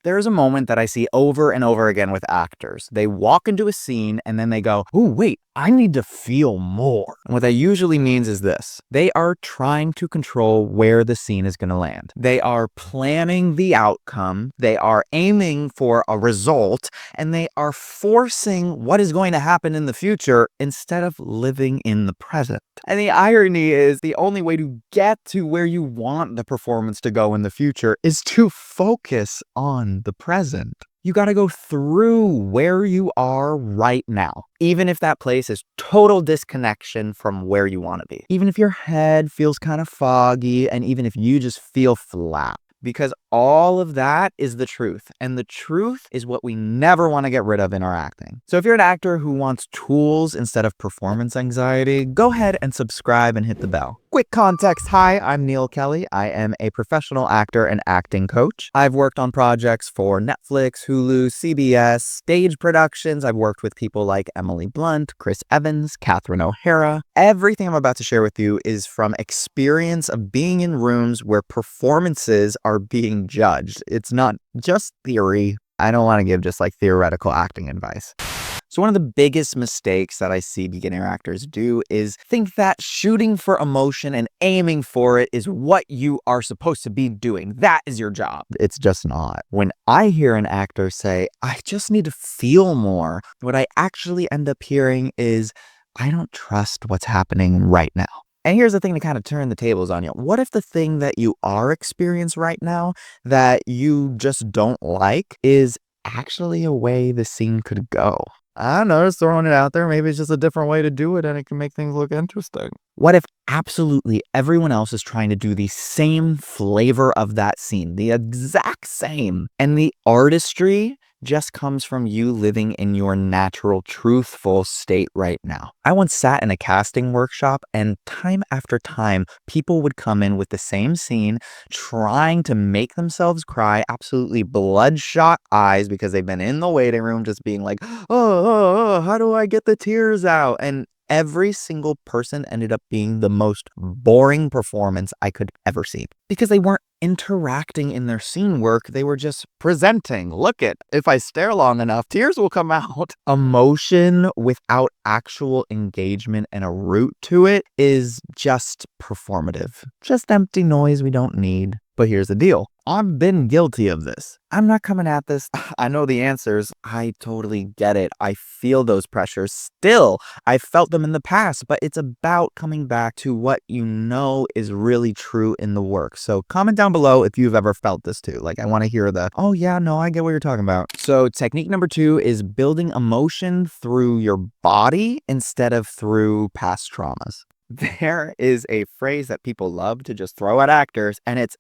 There's a moment that I see over and over again with actors. They walk into a scene and then they go, "Oh, wait, I need to feel more." And what that usually means is this: they are trying to control where the scene is going to land. They are planning the outcome, they are aiming for a result, and they are forcing what is going to happen in the future instead of living in the present. And the irony is, the only way to get to where you want the performance to go in the future is to focus on the present. You got to go through where you are right now, even if that place is total disconnection from where you want to be. Even if your head feels kind of foggy, and even if you just feel flat. Because all of that is the truth. And the truth is what we never want to get rid of in our acting. So if you're an actor who wants tools instead of performance anxiety, go ahead and subscribe and hit the bell. Quick context. Hi, I'm Neil Kelly. I am a professional actor and acting coach. I've worked on projects for Netflix, Hulu, CBS, stage productions. I've worked with people like Emily Blunt, Chris Evans, Catherine O'Hara. Everything I'm about to share with you is from experience of being in rooms where performances are being judged. It's not just theory. I don't want to give just like theoretical acting advice. So one of the biggest mistakes that I see beginner actors do is think that shooting for emotion and aiming for it is what you are supposed to be doing. That is your job. It's just not. When I hear an actor say, "I just need to feel more," what I actually end up hearing is, "I don't trust what's happening right now." And here's the thing to kind of turn the tables on you. What if the thing that you are experiencing right now that you just don't like is actually a way the scene could go? I don't know, just throwing it out there. Maybe it's just a different way to do it and it can make things look interesting. What if absolutely everyone else is trying to do the same flavor of that scene, the exact same, and the artistry just comes from you living in your natural, truthful state right now? I once sat in a casting workshop, and time after time, people would come in with the same scene, trying to make themselves cry, absolutely bloodshot eyes because they've been in the waiting room just being like, oh, how do I get the tears out? And every single person ended up being the most boring performance I could ever see because they weren't interacting in their scene work. They were just presenting. Look it, if I stare long enough, tears will come out. Emotion without actual engagement and a root to it is just performative. Just empty noise we don't need. But here's the deal. I've been guilty of this. I'm not coming at this. I know the answers. I totally get it. I feel those pressures still. I felt them in the past, but it's about coming back to what you know is really true in the work. So comment down below if you've ever felt this too. Like, I want to hear the, "Oh yeah, no, I get what you're talking about." So technique number 2 is building emotion through your body instead of through past traumas. There is a phrase that people love to just throw at actors, and it's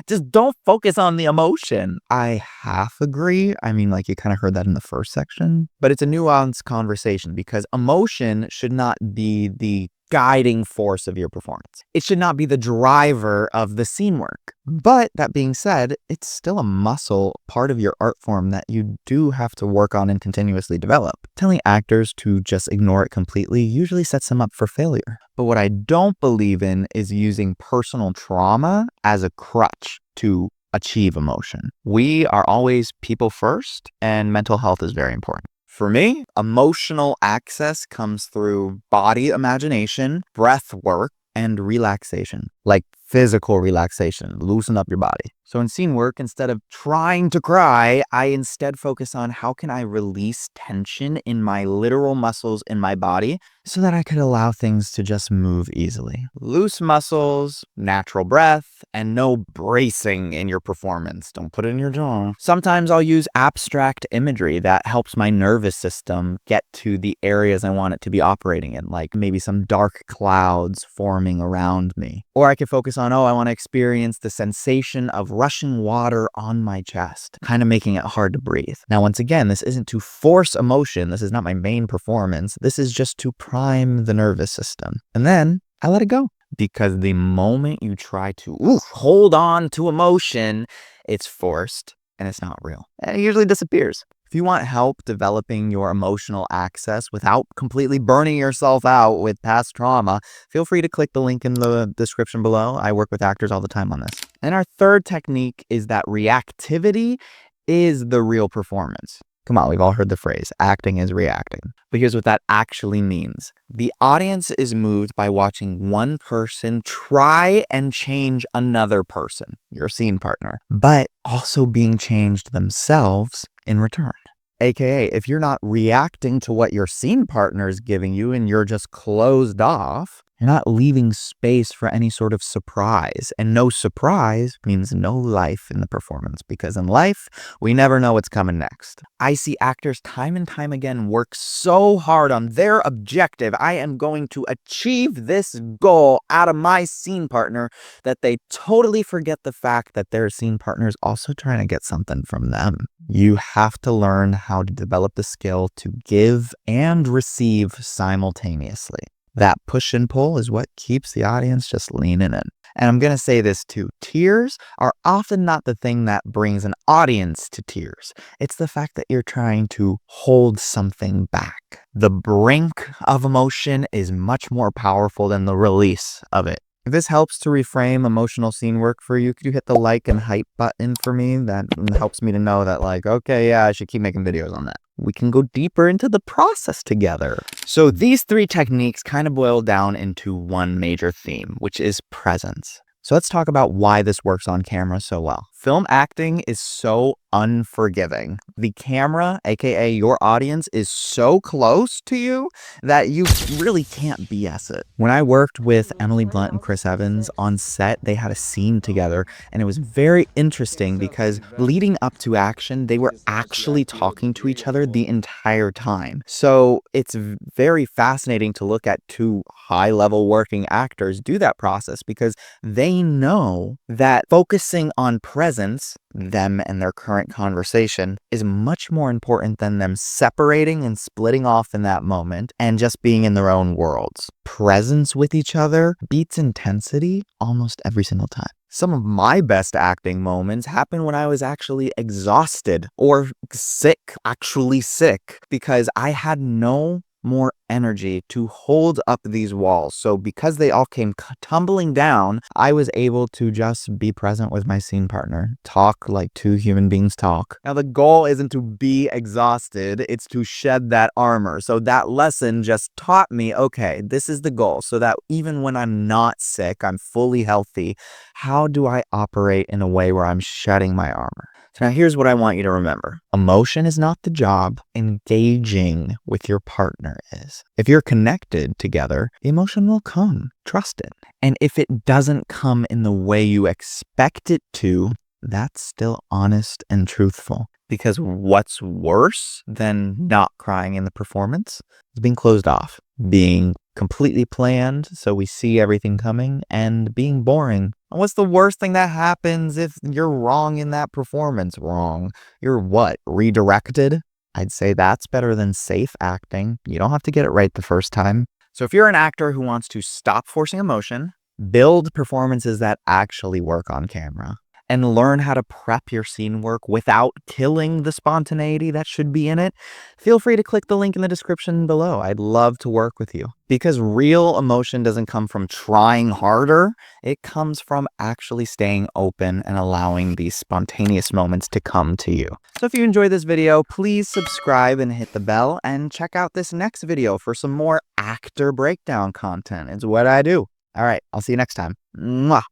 just don't focus on the emotion. I half agree. I mean, like, you kind of heard that in the first section, but it's a nuanced conversation because emotion should not be the guiding force of your performance. It should not be the driver of the scene work. But that being said, it's still a muscle, part of your art form that you do have to work on and continuously develop. Telling actors to just ignore it completely usually sets them up for failure. But what I don't believe in is using personal trauma as a crutch to achieve emotion. We are always people first, and mental health is very important. For me, emotional access comes through body imagination, breath work, and relaxation, like physical relaxation. Loosen up your body. So in scene work, instead of trying to cry, I instead focus on how can I release tension in my literal muscles in my body so that I could allow things to just move easily. Loose muscles, natural breath, and no bracing in your performance. Don't put it in your jaw. Sometimes I'll use abstract imagery that helps my nervous system get to the areas I want it to be operating in, like maybe some dark clouds forming around me. Or I could focus on, I want to experience the sensation of rushing water on my chest, kind of making it hard to breathe. Now, once again, this isn't to force emotion. This is not my main performance. This is just to prime the nervous system. And then I let it go. Because the moment you try to hold on to emotion, it's forced and it's not real. And it usually disappears. If you want help developing your emotional access without completely burning yourself out with past trauma, feel free to click the link in the description below. I work with actors all the time on this. And our third technique is that reactivity is the real performance. Come on, we've all heard the phrase, acting is reacting. But here's what that actually means. The audience is moved by watching one person try and change another person, your scene partner, but also being changed themselves in return. AKA, if you're not reacting to what your scene partner is giving you and you're just closed off, you're not leaving space for any sort of surprise. And no surprise means no life in the performance, because in life, we never know what's coming next. I see actors time and time again work so hard on their objective. I am going to achieve this goal out of my scene partner, that they totally forget the fact that their scene partner is also trying to get something from them. You have to learn how to develop the skill to give and receive simultaneously. That push and pull is what keeps the audience just leaning in. And I'm going to say this too. Tears are often not the thing that brings an audience to tears. It's the fact that you're trying to hold something back. The brink of emotion is much more powerful than the release of it. If this helps to reframe emotional scene work for you, could you hit the like and hype button for me? That helps me to know that, like, okay, yeah, I should keep making videos on that. We can go deeper into the process together. So these 3 techniques kind of boil down into one major theme, which is presence. So let's talk about why this works on camera so well. Film acting is so unforgiving. The camera, aka your audience, is so close to you that you really can't BS it. When I worked with Emily Blunt and Chris Evans on set, they had a scene together, and it was very interesting because leading up to action, they were actually talking to each other the entire time. So it's very fascinating to look at 2 high-level working actors do that process, because they know that focusing on presence, them and their current conversation, is much more important than them separating and splitting off in that moment and just being in their own worlds. Presence with each other beats intensity almost every single time. Some of my best acting moments happened when I was actually exhausted or sick, actually sick, because I had no more energy to hold up these walls. So because they all came tumbling down, I was able to just be present with my scene partner, talk like 2 human beings talk. Now, the goal isn't to be exhausted, it's to shed that armor. So that lesson just taught me, okay, this is the goal, so that even when I'm not sick, I'm fully healthy. How do I operate in a way where I'm shedding my armor? So now here's what I want you to remember. Emotion is not the job. Engaging with your partner is. If you're connected together, the emotion will come. Trust it. And if it doesn't come in the way you expect it to, that's still honest and truthful. Because what's worse than not crying in the performance is being closed off, being completely planned so we see everything coming, and being boring. And what's the worst thing that happens if you're wrong in that performance? Wrong. You're what? Redirected? I'd say that's better than safe acting. You don't have to get it right the first time. So if you're an actor who wants to stop forcing emotion, build performances that actually work on camera, and learn how to prep your scene work without killing the spontaneity that should be in it, feel free to click the link in the description below. I'd love to work with you. Because real emotion doesn't come from trying harder, it comes from actually staying open and allowing these spontaneous moments to come to you. So if you enjoyed this video, please subscribe and hit the bell, and check out this next video for some more actor breakdown content. It's what I do. All right, I'll see you next time. Mwah.